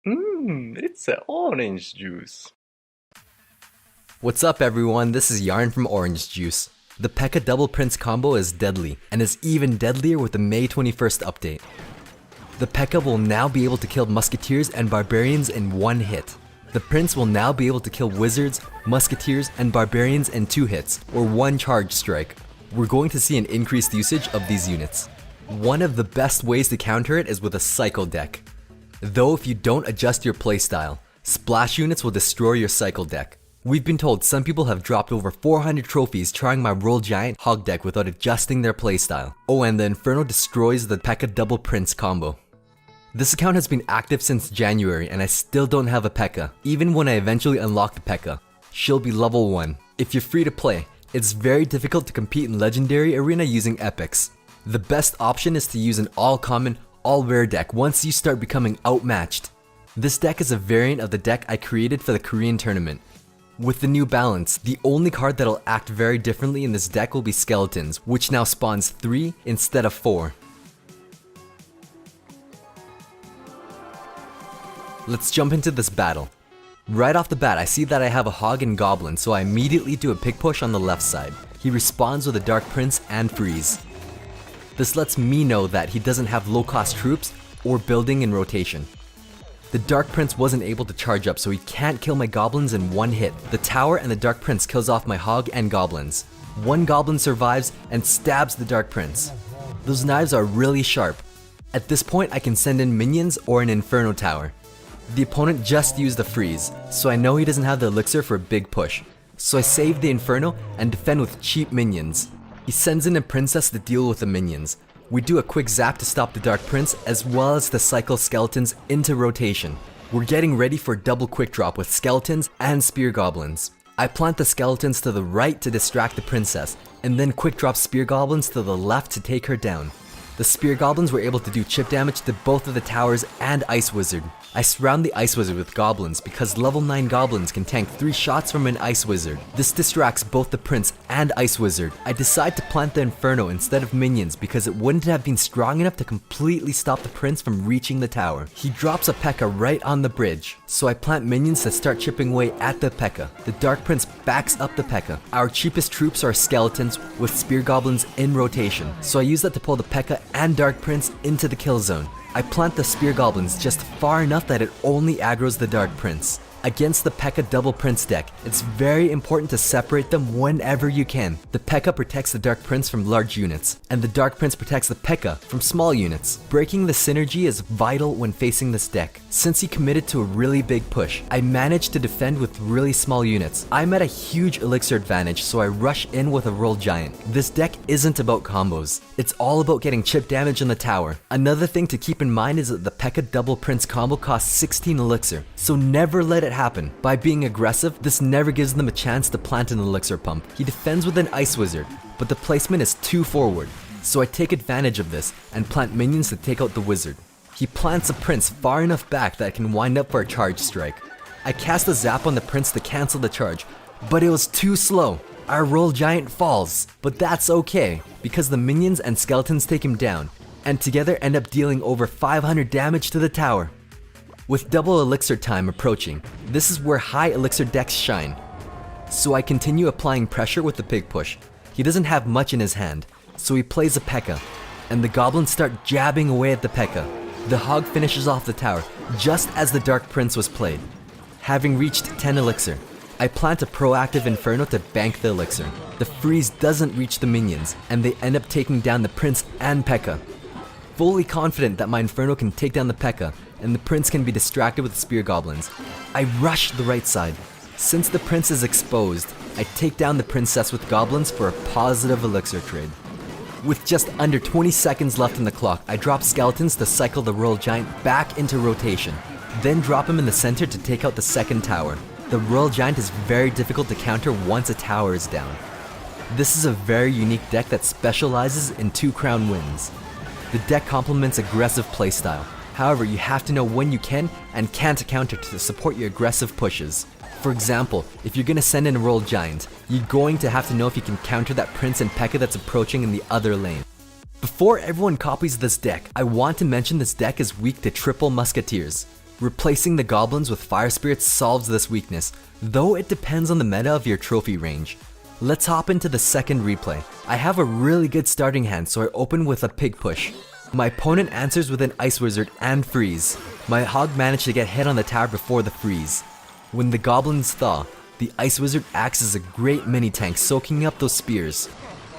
It's an orange juice. What's up everyone, this is Yarn from Orange Juice. The PEKKA Double Prince combo is deadly, and is even deadlier with the May 21st update. The PEKKA will now be able to kill musketeers and barbarians in one hit. The Prince will now be able to kill wizards, musketeers, and barbarians in 2 hits, or 1 charge strike. We're going to see an increased usage of these units. One of the best ways to counter it is with a cycle deck. Though if you don't adjust your playstyle, splash units will destroy your cycle deck. We've been told some people have dropped over 400 trophies trying my Royale Giant Hog deck without adjusting their playstyle. Oh, and the Inferno destroys the PEKKA Double Prince combo. This account has been active since January and I still don't have a PEKKA, even when I eventually unlock the PEKKA. She'll be level 1. If you're free to play, it's very difficult to compete in Legendary Arena using epics. The best option is to use an all-common, all-rare deck once you start becoming outmatched. This deck is a variant of the deck I created for the Korean tournament. With the new balance, the only card that'll act very differently in this deck will be Skeletons, which now spawns 3 instead of 4. Let's jump into this battle. Right off the bat, I see that I have a Hog and Goblin, so I immediately do a pick push on the left side. He responds with a Dark Prince and Freeze. This lets me know that he doesn't have low cost troops or building in rotation. The Dark Prince wasn't able to charge up, so he can't kill my goblins in one hit. The tower and the Dark Prince kills off my Hog and goblins. One goblin survives and stabs the Dark Prince. Those knives are really sharp. At this point I can send in minions or an Inferno tower. The opponent just used the freeze, so I know he doesn't have the elixir for a big push. So I save the Inferno and defend with cheap minions. He sends in a princess to deal with the minions. We do a quick zap to stop the Dark Prince as well as to cycle skeletons into rotation. We're getting ready for a double quick drop with skeletons and spear goblins. I plant the skeletons to the right to distract the princess, and then quick drop spear goblins to the left to take her down. The spear goblins were able to do chip damage to both of the towers and Ice Wizard. I surround the Ice Wizard with goblins because level 9 goblins can tank 3 shots from an Ice Wizard. This distracts both the Prince and Ice Wizard. I decide to plant the Inferno instead of minions because it wouldn't have been strong enough to completely stop the Prince from reaching the tower. He drops a PEKKA right on the bridge, so I plant minions to start chipping away at the PEKKA. The Dark Prince backs up the PEKKA. Our cheapest troops are skeletons with spear goblins in rotation, so I use that to pull the PEKKA and Dark Prince into the kill zone. I plant the spear goblins just far enough that it only aggroes the Dark Prince. Against the PEKKA Double Prince deck, it's very important to separate them whenever you can. The PEKKA protects the Dark Prince from large units, and the Dark Prince protects the PEKKA from small units. Breaking the synergy is vital when facing this deck. Since he committed to a really big push, I managed to defend with really small units. I'm at a huge elixir advantage, so I rush in with a Royale Giant. This deck isn't about combos. It's all about getting chip damage in the tower. Another thing to keep in mind is that the PEKKA Double Prince combo costs 16 elixir, so never let it happen. By being aggressive, this never gives them a chance to plant an elixir pump. He defends with an Ice Wizard, but the placement is too forward, so I take advantage of this and plant minions to take out the wizard. He plants a Prince far enough back that I can wind up for a charge strike. I cast a zap on the Prince to cancel the charge, but it was too slow. Our Royale Giant falls, but that's okay, because the minions and skeletons take him down, and together end up dealing over 500 damage to the tower. With double elixir time approaching, this is where high elixir decks shine. So I continue applying pressure with the big push. He doesn't have much in his hand, so he plays a PEKKA, and the goblins start jabbing away at the PEKKA. The Hog finishes off the tower just as the Dark Prince was played. Having reached 10 elixir, I plant a proactive Inferno to bank the elixir. The freeze doesn't reach the minions, and they end up taking down the Prince and PEKKA. Fully confident that my Inferno can take down the PEKKA, and the Prince can be distracted with spear goblins, I rush the right side. Since the Prince is exposed, I take down the Princess with goblins for a positive elixir trade. With just under 20 seconds left on the clock, I drop skeletons to cycle the Royale Giant back into rotation, then drop him in the center to take out the second tower. The Royale Giant is very difficult to counter once a tower is down. This is a very unique deck that specializes in 2 crown wins. The deck complements aggressive playstyle. However, you have to know when you can and can't counter to support your aggressive pushes. For example, if you're gonna send in a Royale Giant, you're going to have to know if you can counter that Prince and PEKKA that's approaching in the other lane. Before everyone copies this deck, I want to mention this deck is weak to triple musketeers. Replacing the goblins with fire spirits solves this weakness, though it depends on the meta of your trophy range. Let's hop into the second replay. I have a really good starting hand, so I open with a pig push. My opponent answers with an ice wizard and freeze. My hog managed to get hit on the tower before the freeze. When the goblins thaw, the ice wizard acts as a great mini tank, soaking up those spears.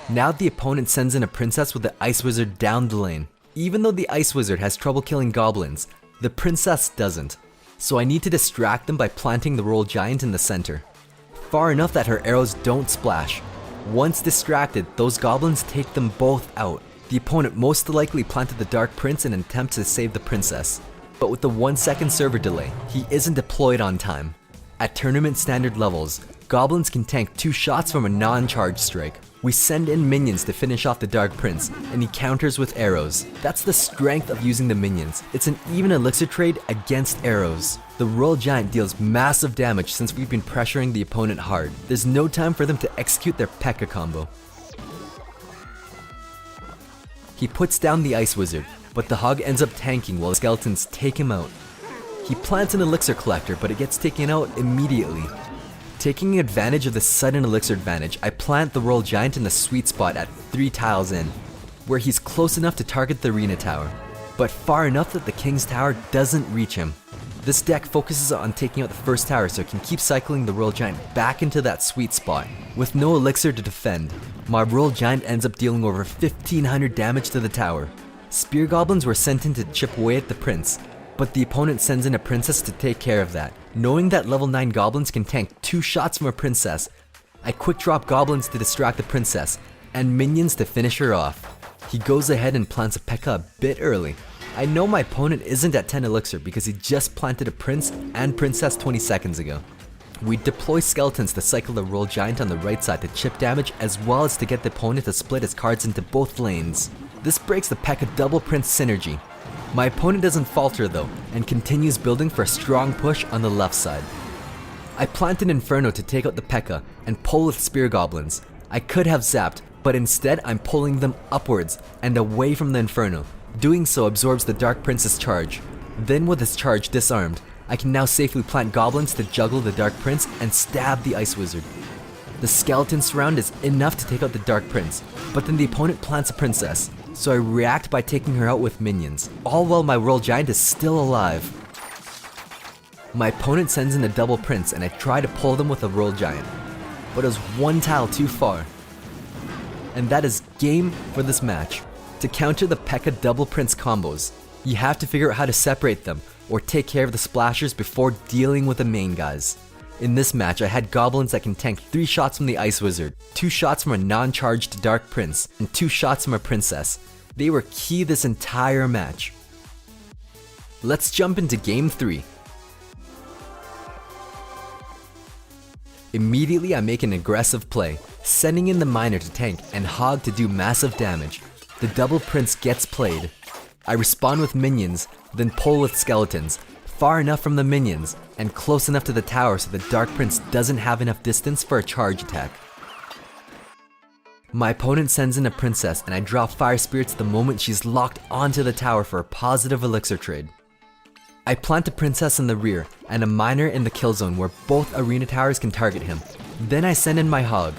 Now the opponent sends in a princess with the ice wizard down the lane. Even though the ice wizard has trouble killing goblins, the princess doesn't. So I need to distract them by planting the royal giant in the center, far enough that her arrows don't splash. Once distracted, those goblins take them both out. The opponent most likely planted the dark prince in an attempt to save the princess, but with the 1-second server delay, he isn't deployed on time. At tournament standard levels, goblins can tank 2 shots from a non-charge strike. We send in minions to finish off the dark prince, and he counters with arrows. That's the strength of using the minions. It's an even elixir trade against arrows. The royal giant deals massive damage since we've been pressuring the opponent hard. There's no time for them to execute their PEKKA combo. He puts down the ice wizard, but the hog ends up tanking while the skeletons take him out. He plants an elixir collector, but it gets taken out immediately. Taking advantage of the sudden elixir advantage, I plant the royal giant in the sweet spot at 3 tiles in, where he's close enough to target the arena tower, but far enough that the king's tower doesn't reach him. This deck focuses on taking out the first tower so it can keep cycling the royal giant back into that sweet spot. With no elixir to defend, my royal giant ends up dealing over 1500 damage to the tower. Spear goblins were sent in to chip away at the prince, but the opponent sends in a princess to take care of that. Knowing that level 9 goblins can tank 2 shots from a princess, I quick drop goblins to distract the princess, and minions to finish her off. He goes ahead and plants a PEKKA a bit early. I know my opponent isn't at 10 elixir because he just planted a prince and princess 20 seconds ago. We deploy skeletons to cycle the royal giant on the right side to chip damage as well as to get the opponent to split his cards into both lanes. This breaks the PEKKA double prince synergy. My opponent doesn't falter though, and continues building for a strong push on the left side. I plant an inferno to take out the PEKKA and pull with spear goblins. I could have zapped, but instead I'm pulling them upwards and away from the inferno. Doing so absorbs the dark prince's charge. Then with his charge disarmed, I can now safely plant goblins to juggle the dark prince and stab the ice wizard. The skeleton surround is enough to take out the dark prince, but then the opponent plants a princess, so I react by taking her out with minions, all while my royal giant is still alive. My opponent sends in a double prince and I try to pull them with a royal giant, but it was 1 tile too far. And that is game for this match. To counter the PEKKA double prince combos, you have to figure out how to separate them or take care of the splashers before dealing with the main guys. In this match, I had goblins that can tank 3 shots from the ice wizard, 2 shots from a non-charged dark prince, and 2 shots from a princess. They were key this entire match. Let's jump into game 3. Immediately I make an aggressive play, sending in the miner to tank and hog to do massive damage. The double prince gets played. I respond with minions, then pull with skeletons, far enough from the minions, and close enough to the tower so the dark prince doesn't have enough distance for a charge attack. My opponent sends in a princess and I drop fire spirits the moment she's locked onto the tower for a positive elixir trade. I plant a princess in the rear and a miner in the kill zone where both arena towers can target him. Then I send in my hog.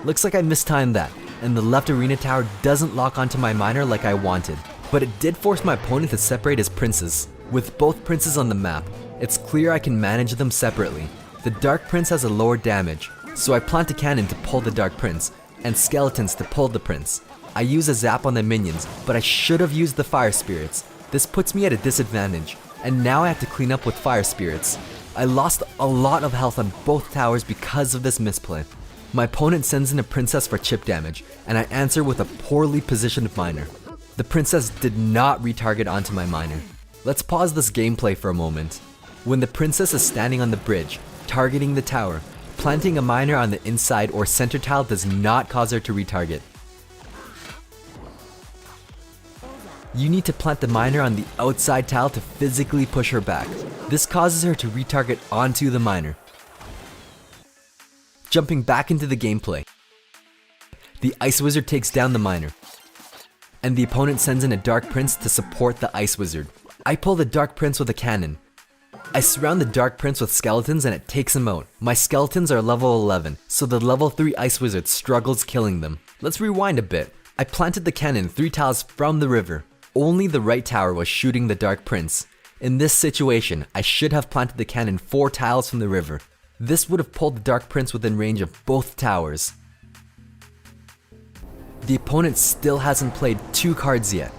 Looks like I mistimed that, and the left arena tower doesn't lock onto my miner like I wanted, but it did force my opponent to separate his princes. With both princes on the map, it's clear I can manage them separately. The dark prince has a lower damage, so I plant a cannon to pull the dark prince, and skeletons to pull the prince. I use a zap on the minions, but I should have used the fire spirits. This puts me at a disadvantage, and now I have to clean up with fire spirits. I lost a lot of health on both towers because of this misplay. My opponent sends in a princess for chip damage, and I answer with a poorly positioned miner. The princess did not retarget onto my miner. Let's pause this gameplay for a moment. When the princess is standing on the bridge, targeting the tower, planting a miner on the inside or center tile does not cause her to retarget. You need to plant the miner on the outside tile to physically push her back. This causes her to retarget onto the miner. Jumping back into the gameplay, the ice wizard takes down the miner, and the opponent sends in a dark prince to support the ice wizard. I pull the dark prince with a cannon, I surround the Dark Prince with skeletons and it takes him out. My skeletons are level 11, so the level 3 Ice Wizard struggles killing them. Let's rewind a bit. I planted the cannon 3 tiles from the river. Only the right tower was shooting the Dark Prince. In this situation, I should have planted the cannon 4 tiles from the river. This would have pulled the Dark Prince within range of both towers. The opponent still hasn't played 2 cards yet.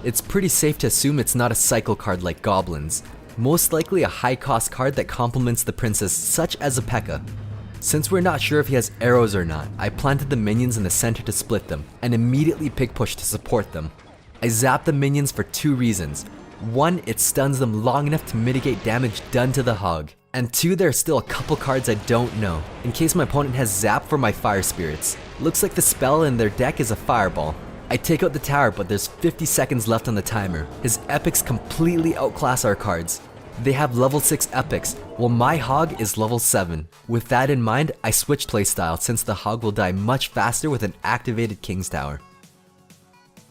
It's pretty safe to assume it's not a cycle card like goblins. Most likely a high cost card that complements the princess, such as a P.E.K.K.A. Since we're not sure if he has arrows or not, I planted the minions in the center to split them, and immediately pick push to support them. I zapped the minions for 2 reasons. 1, it stuns them long enough to mitigate damage done to the hog. And 2, there are still a couple cards I don't know, in case my opponent has zap for my fire spirits. Looks like the spell in their deck is a fireball. I take out the tower, but there's 50 seconds left on the timer. His epics completely outclass our cards. They have level 6 epics, while my hog is level 7. With that in mind, I switched playstyle since the hog will die much faster with an activated King's Tower.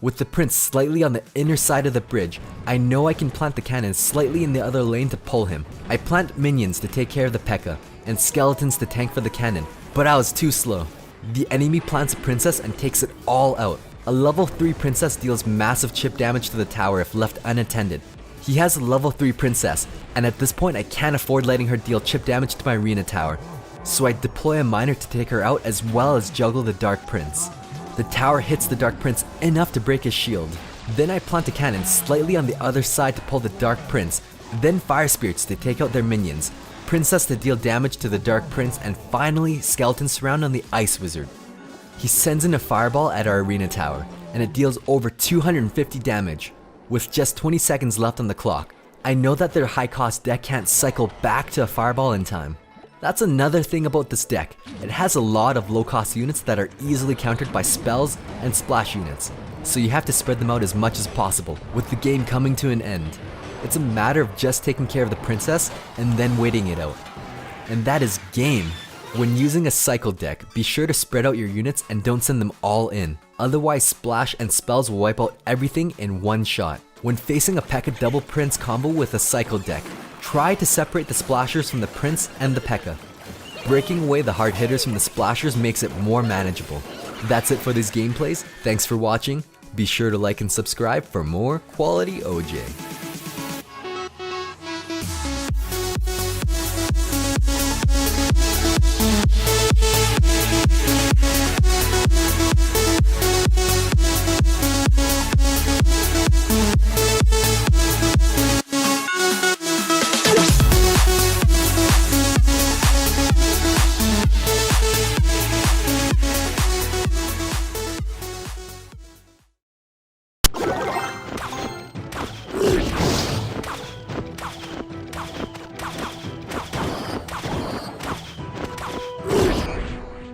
With the prince slightly on the inner side of the bridge, I know I can plant the cannon slightly in the other lane to pull him. I plant minions to take care of the P.E.K.K.A. and skeletons to tank for the cannon, but I was too slow. The enemy plants a princess and takes it all out. A level 3 princess deals massive chip damage to the tower if left unattended. He has a level 3 princess, and at this point I can't afford letting her deal chip damage to my arena tower. So I deploy a miner to take her out as well as juggle the Dark Prince. The tower hits the Dark Prince enough to break his shield. Then I plant a cannon slightly on the other side to pull the Dark Prince, then fire spirits to take out their minions, princess to deal damage to the Dark Prince, and finally skeleton surround on the Ice Wizard. He sends in a fireball at our arena tower, and it deals over 250 damage. With just 20 seconds left on the clock, I know that their high cost deck can't cycle back to a fireball in time. That's another thing about this deck. It has a lot of low cost units that are easily countered by spells and splash units, so you have to spread them out as much as possible, with the game coming to an end. It's a matter of just taking care of the princess and then waiting it out. And that is game. When using a cycle deck, be sure to spread out your units and don't send them all in. Otherwise, splash and spells will wipe out everything in one shot. When facing a P.E.K.K.A. double prince combo with a cycle deck, try to separate the splashers from the prince and the P.E.K.K.A. Breaking away the hard hitters from the splashers makes it more manageable. That's it for these gameplays. Thanks for watching. Be sure to like and subscribe for more quality OJ.